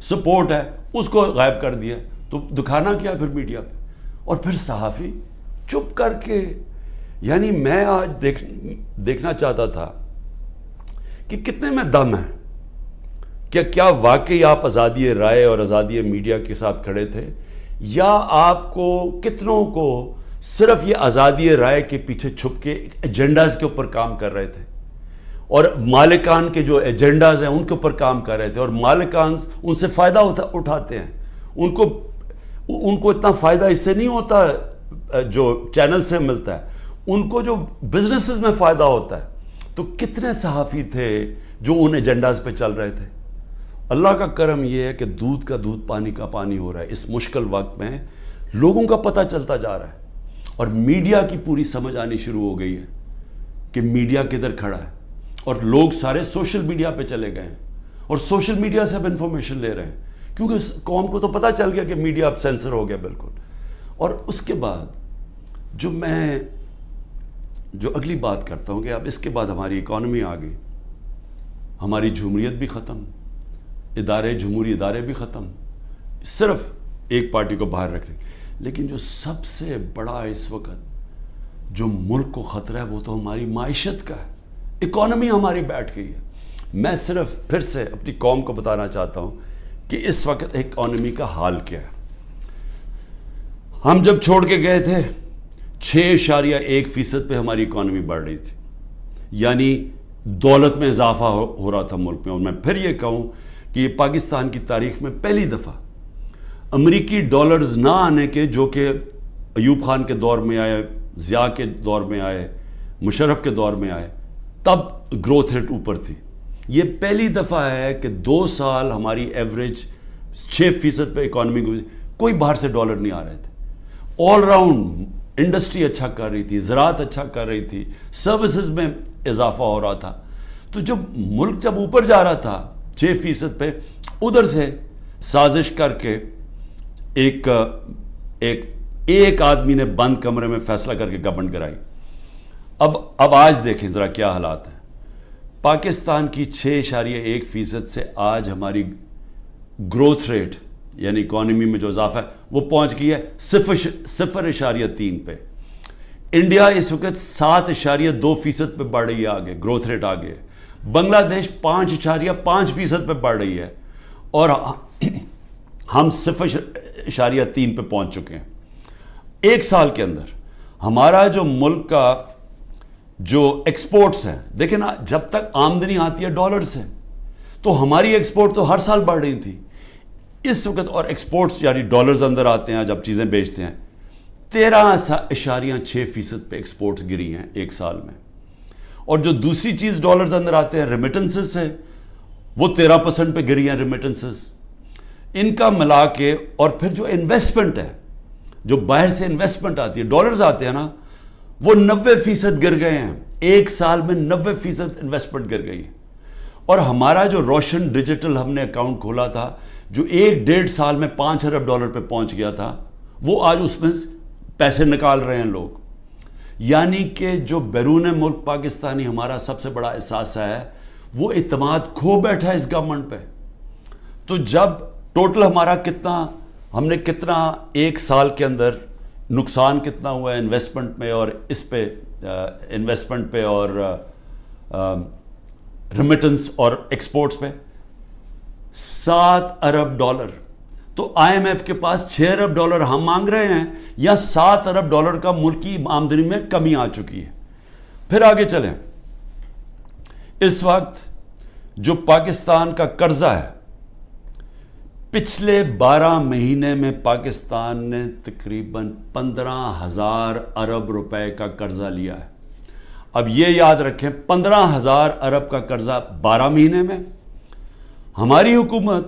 Support ہے اس کو غائب کر دیا. تو دکھانا کیا پھر میڈیا پہ؟ اور پھر صحافی چپ کر کے. یعنی میں آج دیکھنا چاہتا تھا کہ کتنے میں دم ہے. کیا واقعی آپ آزادی رائے اور آزادی میڈیا کے ساتھ کھڑے تھے، یا آپ کو کتنوں کو صرف یہ آزادی رائے کے پیچھے چھپ کے ایجنڈاز کے اوپر کام کر رہے تھے، اور مالکان کے جو ایجنڈاز ہیں ان کے اوپر کام کر رہے تھے، اور مالکان ان سے فائدہ اٹھاتے ہیں. ان کو اتنا فائدہ اس سے نہیں ہوتا جو چینل سے ملتا ہے، ان کو جو بزنسز میں فائدہ ہوتا ہے. تو کتنے صحافی تھے جو ان ایجنڈاز پہ چل رہے تھے. اللہ کا کرم یہ ہے کہ دودھ کا دودھ پانی کا پانی ہو رہا ہے. اس مشکل وقت میں لوگوں کا پتہ چلتا جا رہا ہے، اور میڈیا کی پوری سمجھ آنی شروع ہو گئی ہے کہ میڈیا کدھر کھڑا ہے. اور لوگ سارے سوشل میڈیا پہ چلے گئے ہیں، اور سوشل میڈیا سے اب انفارمیشن لے رہے ہیں، کیونکہ اس قوم کو تو پتہ چل گیا کہ میڈیا اب سینسر ہو گیا بالکل. اور اس کے بعد جو اگلی بات کرتا ہوں کہ اب اس کے بعد ہماری اکانومی آ گئی، ہماری جمہوریت بھی ختم، جمہوری ادارے بھی ختم، صرف ایک پارٹی کو باہر رکھنے. لیکن جو سب سے بڑا اس وقت جو ملک کو خطرہ ہے وہ تو ہماری معیشت کا ہے. اکانومی ہماری بیٹھ گئی ہے. میں صرف پھر سے اپنی قوم کو بتانا چاہتا ہوں کہ اس وقت اکانومی کا حال کیا ہے. ہم جب چھوڑ کے گئے تھے 6.1% پہ ہماری اکانومی بڑھ رہی تھی، یعنی دولت میں اضافہ ہو رہا تھا ملک میں. اور میں پھر یہ کہوں کہ یہ پاکستان کی تاریخ میں پہلی دفعہ امریکی ڈالرز نہ آنے کے، جو کہ ایوب خان کے دور میں آئے، ضیاء کے دور میں آئے، مشرف کے دور میں آئے، تب گروتھ ریٹ اوپر تھی. یہ پہلی دفعہ ہے کہ 2 سال ہماری ایوریج 6% پہ اکانومی گزری، کوئی باہر سے ڈالر نہیں آ رہے تھے. آل راؤنڈ انڈسٹری اچھا کر رہی تھی، زراعت اچھا کر رہی تھی، سروسز میں اضافہ ہو رہا تھا. تو جب ملک اوپر جا رہا تھا 6% پہ، ادھر سے سازش کر کے ایک آدمی نے بند کمرے میں فیصلہ کر کے گورنمنٹ کرائی. اب آج دیکھیں ذرا کیا حالات ہیں. پاکستان کی 6.1% سے آج ہماری گروتھ ریٹ یعنی اکانومی میں جو اضافہ ہے وہ پہنچ گئی ہے 0.3 پہ. انڈیا اس وقت 7.2% پہ بڑھ رہی ہے، آگے گروتھ ریٹ آگے. بنگلہ دیش 5.5% پہ بڑھ رہی ہے، اور ہم 0.3 پہ پہنچ چکے ہیں. ایک سال کے اندر ہمارا جو ملک کا جو ایکسپورٹس ہیں، دیکھیں نا، جب تک آمدنی آتی ہے ڈالر سے تو ہماری ایکسپورٹ تو ہر سال بڑھ رہی تھی. اس وقت اور ایکسپورٹس یعنی ڈالرز اندر آتے ہیں جب چیزیں بیچتے ہیں، 13.6% پہ ایکسپورٹس گری ہیں ایک سال میں. اور جو دوسری چیز ڈالرز اندر آتے ہیں ریمیٹنسز سے، وہ 13% پہ گری ہیں ریمیٹنسز. ان کا ملا کے، اور پھر جو انویسٹمنٹ ہے، جو باہر سے انویسٹمنٹ آتی ہے، ڈالرز آتے ہیں نا، وہ 90% گر گئے ہیں. ایک سال میں 90% انویسٹمنٹ گر گئی ہے. اور ہمارا جو روشن ڈیجیٹل ہم نے اکاؤنٹ کھولا تھا، جو 1.5 سال میں $5 ارب پہ پہنچ گیا تھا، وہ آج اس میں پیسے نکال رہے ہیں لوگ. یعنی کہ جو بیرون ملک پاکستانی ہمارا سب سے بڑا احساس ہے، وہ اعتماد کھو بیٹھا ہے اس گورنمنٹ پہ. تو جب ٹوٹل ہمارا ہم نے کتنا ایک سال کے اندر نقصان کتنا ہوا ہے انویسٹمنٹ میں، اور اس پہ انویسٹمنٹ پہ اور ریمیٹنس اور ایکسپورٹس پہ $7 ارب. تو آئی ایم ایف کے پاس $6 ارب ہم مانگ رہے ہیں، یا $7 ارب کا ملکی آمدنی میں کمی آ چکی ہے. پھر آگے چلیں. اس وقت جو پاکستان کا قرضہ ہے، پچھلے 12 مہینے میں پاکستان نے تقریباً 15,000 ارب روپے کا قرضہ لیا ہے. اب یہ یاد رکھیں، 15,000 ارب کا قرضہ 12 مہینے میں. ہماری حکومت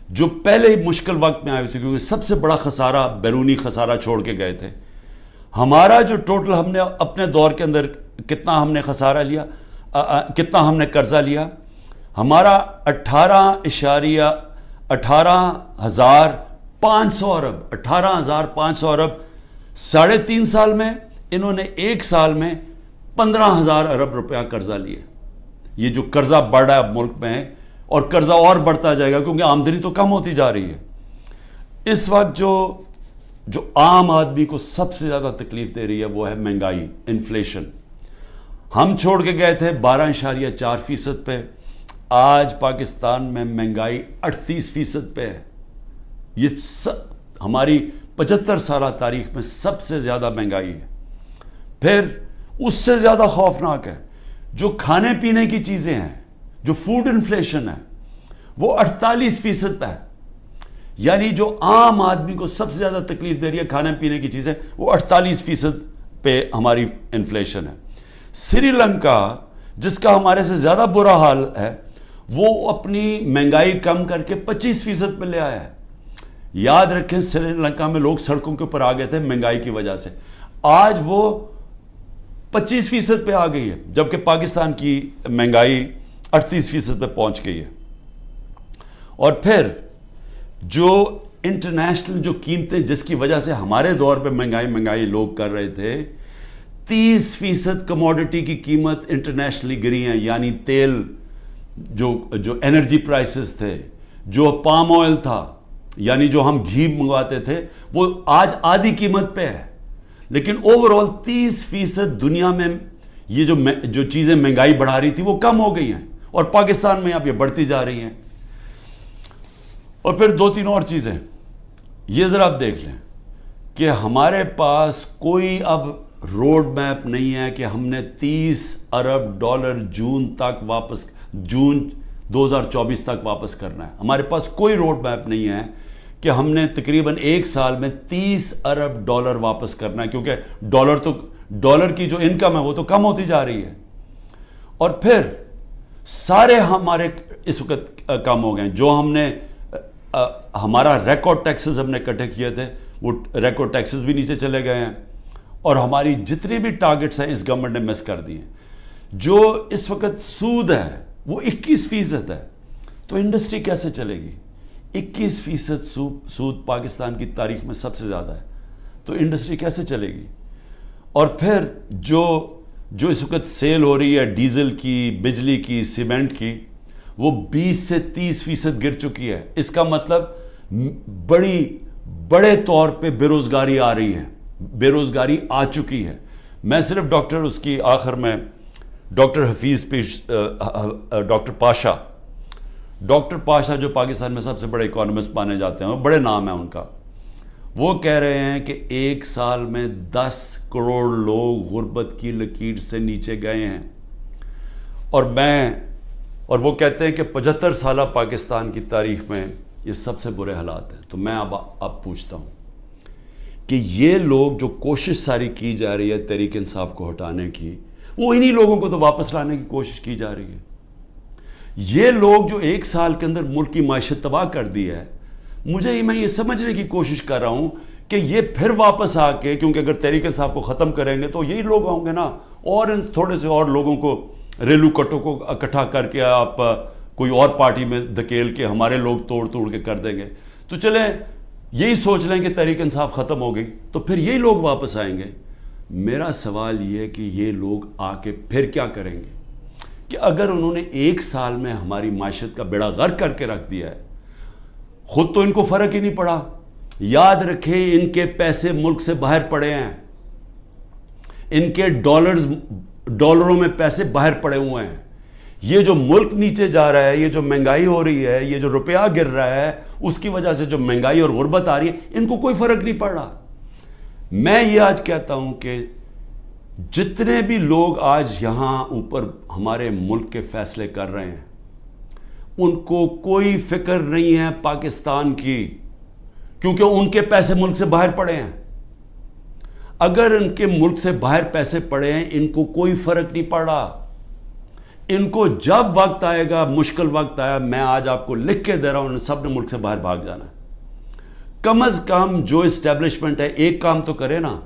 جو پہلے مشکل وقت میں آئی تھی، کیونکہ سب سے بڑا خسارہ بیرونی خسارہ چھوڑ کے گئے تھے، ہمارا جو ٹوٹل ہم نے اپنے دور کے اندر کتنا ہم نے خسارہ لیا، کتنا ہم نے قرضہ لیا، ہمارا 18,500 ارب 18,500 ارب 3.5 سال میں. انہوں نے ایک سال میں 15,000 ارب روپیہ قرضہ لیا. یہ جو قرضہ بڑھ رہا ہے ملک میں، اور قرضہ اور بڑھتا جائے گا کیونکہ آمدنی تو کم ہوتی جا رہی ہے. اس وقت جو عام آدمی کو سب سے زیادہ تکلیف دے رہی ہے وہ ہے مہنگائی، انفلیشن. ہم چھوڑ کے گئے تھے 12.4% پہ، آج پاکستان میں مہنگائی 38% پہ ہے. یہ ہماری 75 سالہ تاریخ میں سب سے زیادہ مہنگائی ہے. پھر اس سے زیادہ خوفناک ہے جو کھانے پینے کی چیزیں ہیں، جو فوڈ انفلیشن ہے وہ 48% پہ ہے. یعنی جو عام آدمی کو سب سے زیادہ تکلیف دے رہی ہے کھانے پینے کی چیزیں، وہ 48% پہ ہماری انفلیشن ہے. سری لنکا جس کا ہمارے سے زیادہ برا حال ہے وہ اپنی مہنگائی کم کر کے 25% پہ لے آیا ہے. یاد رکھیں سری لنکا میں لوگ سڑکوں کے اوپر آ گئے تھے مہنگائی کی وجہ سے، آج وہ 25% پہ آ گئی ہے، جبکہ پاکستان کی مہنگائی 38% پہ پہنچ گئی ہے. اور پھر جو انٹرنیشنل جو قیمتیں جس کی وجہ سے ہمارے دور پہ مہنگائی لوگ کر رہے تھے، 30% کموڈٹی کی قیمت انٹرنیشنلی گری ہیں. یعنی تیل، جو انرجی پرائسز تھے، جو پام آئل تھا، یعنی جو ہم گھی منگواتے تھے، وہ آج آدھی قیمت پہ ہے. لیکن اوورآل 30% دنیا میں یہ جو چیزیں مہنگائی بڑھا رہی تھی وہ کم ہو گئی ہیں، اور پاکستان میں اب یہ بڑھتی جا رہی ہیں. اور پھر 2-3 اور چیزیں یہ ذرا آپ دیکھ لیں کہ ہمارے پاس کوئی اب روڈ میپ نہیں ہے کہ ہم نے $30 ارب جون 2024 تک واپس کرنا ہے. ہمارے پاس کوئی روڈ میپ نہیں ہے کہ ہم نے تقریباً 1 سال میں $30 ارب واپس کرنا ہے، کیونکہ ڈالر کی جو انکم ہے وہ تو کم ہوتی جا رہی ہے. اور پھر سارے ہمارے اس وقت کم ہو گئے. جو ہم نے ہمارا ریکارڈ ٹیکسز ہم نے اکٹھے کیے تھے وہ ریکارڈ ٹیکسز بھی نیچے چلے گئے ہیں، اور ہماری جتنی بھی ٹارگٹس ہیں اس گورنمنٹ نے مس کر دی ہیں. جو اس وقت سود ہے وہ 21% ہے. تو انڈسٹری کیسے چلے گی؟ 21% سود پاکستان کی تاریخ میں سب سے زیادہ ہے، تو انڈسٹری کیسے چلے گی؟ اور پھر جو اس وقت سیل ہو رہی ہے ڈیزل کی، بجلی کی، سیمنٹ کی، وہ 20 سے 30% گر چکی ہے. اس کا مطلب بڑے طور پہ بے روزگاری آ رہی ہے، بے روزگاری آ چکی ہے. میں صرف اس کی آخر میں ڈاکٹر پاشا جو پاکستان میں سب سے بڑے اکانومسٹ مانے جاتے ہیں، بڑے نام ہیں ان کا، وہ کہہ رہے ہیں کہ 1 سال میں 10 کروڑ لوگ غربت کی لکیر سے نیچے گئے ہیں. اور وہ کہتے ہیں کہ 75 سالہ پاکستان کی تاریخ میں یہ سب سے برے حالات ہیں. تو میں اب پوچھتا ہوں کہ یہ لوگ جو کوشش ساری کی جا رہی ہے تحریک انصاف کو ہٹانے کی، وہ انہی لوگوں کو تو واپس لانے کی کوشش کی جا رہی ہے. یہ لوگ جو 1 سال کے اندر ملک کی معیشت تباہ کر دی ہے، میں یہ سمجھنے کی کوشش کر رہا ہوں کہ یہ پھر واپس آ کے، کیونکہ اگر تحریک انصاف کو ختم کریں گے تو یہی لوگ ہوں گے نا، اور ان تھوڑے سے اور لوگوں کو، ریلو کٹوں کو اکٹھا کر کے آپ کوئی اور پارٹی میں دھکیل کے ہمارے لوگ توڑ کے کر دیں گے. تو چلیں یہی سوچ لیں کہ تحریک انصاف ختم ہو گئی تو پھر یہی لوگ واپس آئیں گے. میرا سوال یہ ہے کہ یہ لوگ آ کے پھر کیا کریں گے؟ کہ اگر انہوں نے 1 سال میں ہماری معیشت کا بیڑا غرق کر کے رکھ دیا ہے، خود تو ان کو فرق ہی نہیں پڑا. یاد رکھیں ان کے پیسے ملک سے باہر پڑے ہیں، ان کے ڈالروں میں پیسے باہر پڑے ہوئے ہیں. یہ جو ملک نیچے جا رہا ہے، یہ جو مہنگائی ہو رہی ہے، یہ جو روپیہ گر رہا ہے، اس کی وجہ سے جو مہنگائی اور غربت آ رہی ہے، ان کو کوئی فرق نہیں پڑ رہا. میں یہ آج کہتا ہوں کہ جتنے بھی لوگ آج یہاں اوپر ہمارے ملک کے فیصلے کر رہے ہیں، ان کو کوئی فکر نہیں ہے پاکستان کی، کیونکہ ان کے پیسے ملک سے باہر پڑے ہیں. اگر ان کے ملک سے باہر پیسے پڑے ہیں، ان کو کوئی فرق نہیں پڑ رہا. ان کو جب وقت آئے گا، مشکل وقت آیا، میں آج آپ کو لکھ کے دے رہا ہوں، ان سب نے ملک سے باہر بھاگ جانا ہے. کم از کم جو اسٹیبلشمنٹ ہے ایک کام تو کرے نا.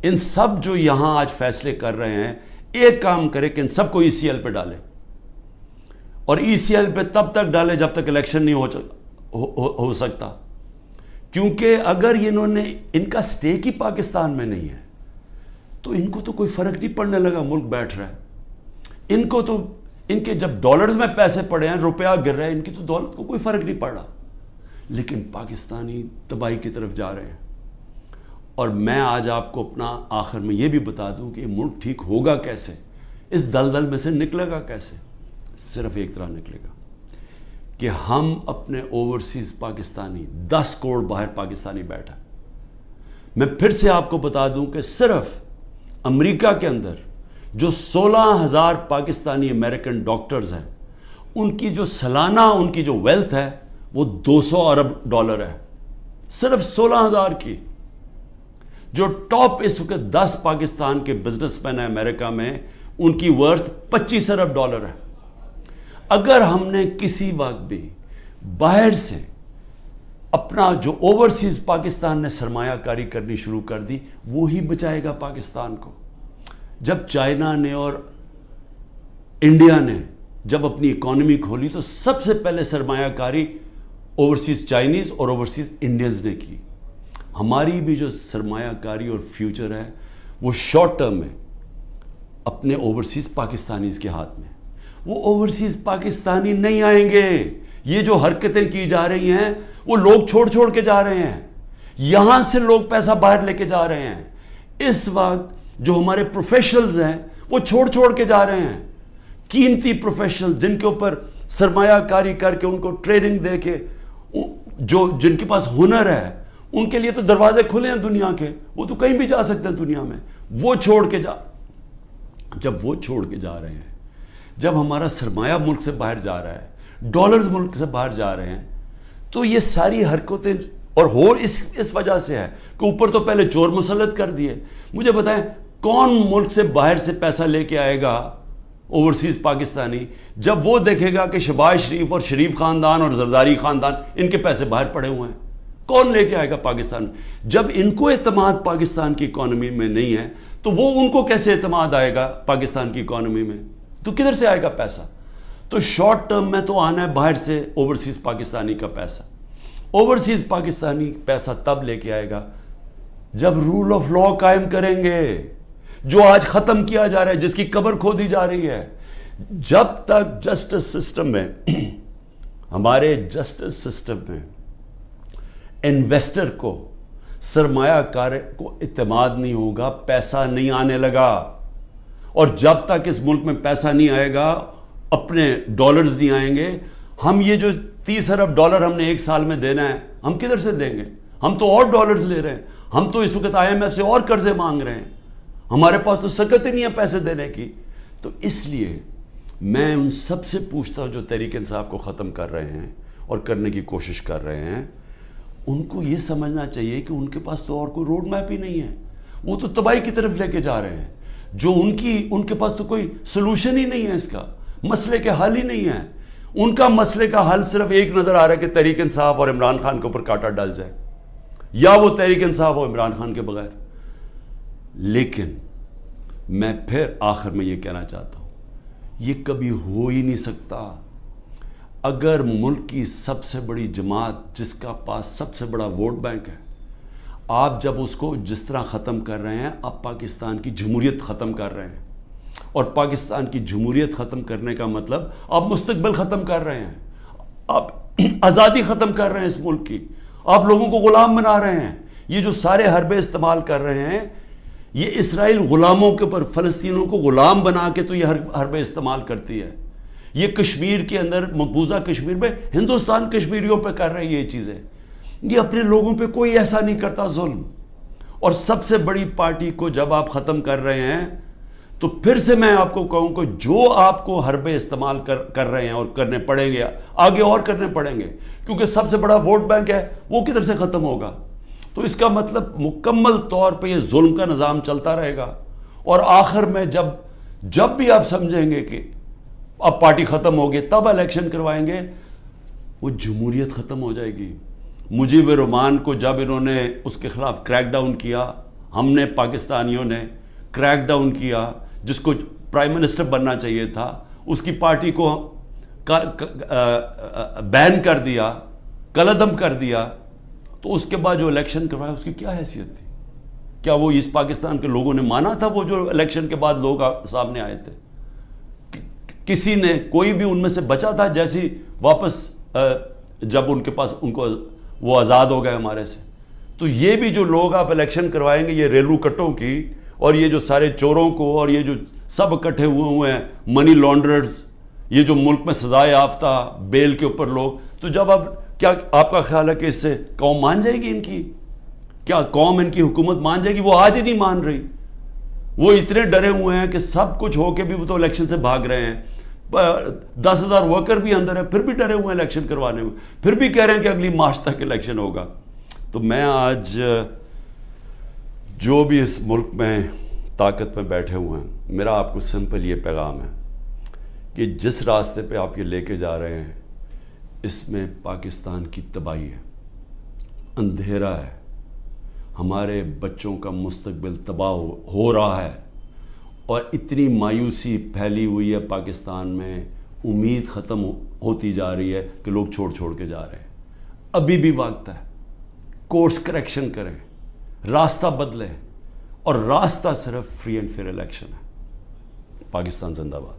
ان سب جو یہاں آج فیصلے کر رہے ہیں، ایک کام کرے کہ ان سب کو ECL پہ ڈالے، اور ECL پہ تب تک ڈالے جب تک الیکشن نہیں ہو سکتا. کیونکہ اگر انہوں نے، ان کا سٹیک ہی پاکستان میں نہیں ہے، تو ان کو تو کوئی فرق نہیں پڑنے لگا، ملک بیٹھ رہا ہے. ان کو تو ان کے جب ڈالرز میں پیسے پڑے ہیں، روپیہ گر رہا ہے، ان کی تو دولت کو کوئی فرق نہیں پڑ رہا، لیکن پاکستانی تباہی کی طرف جا رہے ہیں۔ اور میں آج آپ کو اپنا آخر میں یہ بھی بتا دوں کہ یہ ملک ٹھیک ہوگا کیسے، اس دلدل میں سے نکلے گا کیسے؟ صرف ایک طرح نکلے گا کہ ہم اپنے اوورسیز پاکستانی، 10 کروڑ باہر پاکستانی بیٹھا۔ میں پھر سے آپ کو بتا دوں کہ صرف امریکہ کے اندر جو 16,000 پاکستانی امریکن ڈاکٹرز ہیں، ان کی جو سالانہ ان کی جو ویلتھ ہے وہ 200 ارب ڈالر ہے، صرف 16,000 کی۔ جو ٹاپ اس وقت 10 پاکستان کے بزنس مین ہیں امریکہ میں، ان کی ورتھ 25 ارب ڈالر ہے۔ اگر ہم نے کسی وقت بھی باہر سے اپنا جو اوورسیز پاکستان نے سرمایہ کاری کرنی شروع کر دی، وہی بچائے گا پاکستان کو۔ جب چائنا نے اور انڈیا نے جب اپنی اکانومی کھولی تو سب سے پہلے سرمایہ کاری اوورسیز چائنیز اور اوورسیز انڈینز نے کی۔ ہماری بھی جو سرمایہ کاری اور فیوچر ہے وہ شارٹ ٹرم میں اپنے اوورسیز پاکستانیز کے ہاتھ میں۔ وہ اوورسیز پاکستانی نہیں آئیں گے۔ یہ جو حرکتیں کی جا رہی ہیں وہ لوگ چھوڑ کے جا رہے ہیں، یہاں سے لوگ پیسہ باہر لے کے جا رہے ہیں۔ اس وقت جو ہمارے پروفیشنلز ہیں وہ چھوڑ کے جا رہے ہیں، قیمتی پروفیشنل جن کے اوپر سرمایہ کاری کر کے ان کو ٹریننگ دے کے جن کے پاس ہنر ہے، ان کے لیے تو دروازے کھلے ہیں دنیا کے، وہ تو کہیں بھی جا سکتے ہیں دنیا میں۔ جب وہ چھوڑ کے جا رہے ہیں، جب ہمارا سرمایہ ملک سے باہر جا رہا ہے، ڈالرز ملک سے باہر جا رہے ہیں، تو یہ ساری حرکتیں اور اس وجہ سے ہے کہ اوپر تو پہلے چور مسلط کر دیے۔ مجھے بتائیں کون ملک سے باہر سے پیسہ لے کے آئے گا اوورسیز پاکستانی جب وہ دیکھے گا کہ شہباز شریف اور شریف خاندان اور زرداری خاندان ان کے پیسے باہر پڑے ہوئے ہیں؟ کون لے کے آئے گا پاکستان؟ جب ان کو اعتماد پاکستان کی اکانومی میں نہیں ہے تو وہ ان کو کیسے اعتماد آئے گا پاکستان کی اکانومی میں؟ تو کدھر سے آئے گا پیسہ؟ تو شارٹ ٹرم میں تو آنا ہے باہر سے اوورسیز پاکستانی کا پیسہ۔ اوورسیز پاکستانی پیسہ تب لے کے آئے گا جب رول آف لا قائم کریں گے، جو آج ختم کیا جا رہا ہے، جس کی قبر کھودی جا رہی ہے۔ جب تک جسٹس سسٹم میں ہمارے جسٹس سسٹم میں انویسٹر کو، سرمایہ کار کو اعتماد نہیں ہوگا، پیسہ نہیں آنے لگا۔ اور جب تک اس ملک میں پیسہ نہیں آئے گا، اپنے ڈالرز نہیں آئیں گے، ہم یہ جو 30 ارب ڈالر ہم نے ایک سال میں دینا ہے، ہم کدھر سے دیں گے؟ ہم تو اور ڈالرز لے رہے ہیں، ہم تو اس وقت IMF سے اور قرضے مانگ رہے ہیں، ہمارے پاس تو سکت ہی نہیں ہے پیسے دینے کی۔ تو اس لیے میں ان سب سے پوچھتا ہوں جو تحریک انصاف کو ختم کر رہے ہیں اور کرنے کی کوشش کر رہے ہیں، ان کو یہ سمجھنا چاہیے کہ ان کے پاس تو اور کوئی روڈ میپ ہی نہیں ہے، وہ تو تباہی کی طرف لے کے جا رہے ہیں۔ جو ان کے پاس تو کوئی سلوشن ہی نہیں ہے، اس کا مسئلے کے حل ہی نہیں ہے۔ ان کا مسئلے کا حل صرف ایک نظر آ رہا ہے کہ تحریک انصاف اور عمران خان کے اوپر کانٹا ڈال جائے، یا وہ تحریک انصاف اور عمران خان کے بغیر۔ لیکن میں پھر آخر میں یہ کہنا چاہتا ہوں، یہ کبھی ہو ہی نہیں سکتا۔ اگر ملک کی سب سے بڑی جماعت جس کا پاس سب سے بڑا ووٹ بینک ہے، آپ جب اس کو جس طرح ختم کر رہے ہیں، آپ پاکستان کی جمہوریت ختم کر رہے ہیں۔ اور پاکستان کی جمہوریت ختم کرنے کا مطلب آپ مستقبل ختم کر رہے ہیں، آپ آزادی ختم کر رہے ہیں اس ملک کی، آپ لوگوں کو غلام بنا رہے ہیں۔ یہ جو سارے حربے استعمال کر رہے ہیں، یہ اسرائیل غلاموں کے اوپر، فلسطینیوں کو غلام بنا کے تو یہ حربے استعمال کرتی ہے۔ یہ کشمیر کے اندر، مقبوضہ کشمیر میں ہندوستان کشمیریوں پہ کر رہی ہے یہ چیزیں۔ یہ اپنے لوگوں پہ کوئی ایسا نہیں کرتا ظلم۔ اور سب سے بڑی پارٹی کو جب آپ ختم کر رہے ہیں تو پھر سے میں آپ کو کہوں کہ جو آپ کو حربے استعمال کر رہے ہیں اور کرنے پڑیں گے، آگے اور کرنے پڑیں گے، کیونکہ سب سے بڑا ووٹ بینک ہے، وہ کدھر سے ختم ہوگا؟ تو اس کا مطلب مکمل طور پہ یہ ظلم کا نظام چلتا رہے گا۔ اور آخر میں جب بھی آپ سمجھیں گے کہ اب پارٹی ختم ہوگی، تب الیکشن کروائیں گے، وہ جمہوریت ختم ہو جائے گی۔ مجیب الرحمان کو جب انہوں نے اس کے خلاف کریک ڈاؤن کیا، ہم نے پاکستانیوں نے کریک ڈاؤن کیا، جس کو پرائم منسٹر بننا چاہیے تھا، اس کی پارٹی کو بین کر دیا، کلعدم کر دیا، تو اس کے بعد جو الیکشن کروایا اس کی کیا حیثیت تھی؟ کیا وہ ایسٹ پاکستان کے لوگوں نے مانا تھا وہ جو الیکشن کے بعد لوگ سامنے آئے تھے؟ کسی نے کوئی بھی ان میں سے بچا تھا جیسی واپس جب ان کے پاس ان کو وہ آزاد ہو گئے ہمارے سے؟ تو یہ بھی جو لوگ آپ الیکشن کروائیں گے یہ ریلو کٹوں کی، اور یہ جو سارے چوروں کو، اور یہ جو سب اکٹھے ہوئے ہیں منی لانڈررز، یہ جو ملک میں سزائے یافتہ بیل کے اوپر لوگ، تو جب اب کیا آپ کا خیال ہے کہ اس سے قوم مان جائے گی؟ ان کی کیا قوم ان کی حکومت مان جائے گی؟ وہ آج ہی نہیں مان رہی. وہ اتنے ڈرے ہوئے ہیں کہ سب کچھ ہو کے بھی وہ تو الیکشن سے بھاگ رہے ہیں. 10,000 ورکر بھی اندر ہیں، پھر بھی ڈرے ہوئے ہیں الیکشن کروانے میں، پھر بھی کہہ رہے ہیں کہ اگلی مارچ تک الیکشن ہوگا. تو میں آج جو بھی اس ملک میں طاقت میں بیٹھے ہوئے ہیں، میرا آپ کو سمپل یہ پیغام ہے کہ جس راستے پہ آپ یہ لے کے جا رہے ہیں اس میں پاکستان کی تباہی ہے، اندھیرا ہے، ہمارے بچوں کا مستقبل تباہ ہو رہا ہے، اور اتنی مایوسی پھیلی ہوئی ہے پاکستان میں، امید ختم ہوتی جا رہی ہے کہ لوگ چھوڑ کے جا رہے ہیں. ابھی بھی وقت ہے، کورس کریکشن کریں، راستہ بدلیں، اور راستہ صرف فری اینڈ فیئر الیکشن ہے. پاکستان زندہ باد.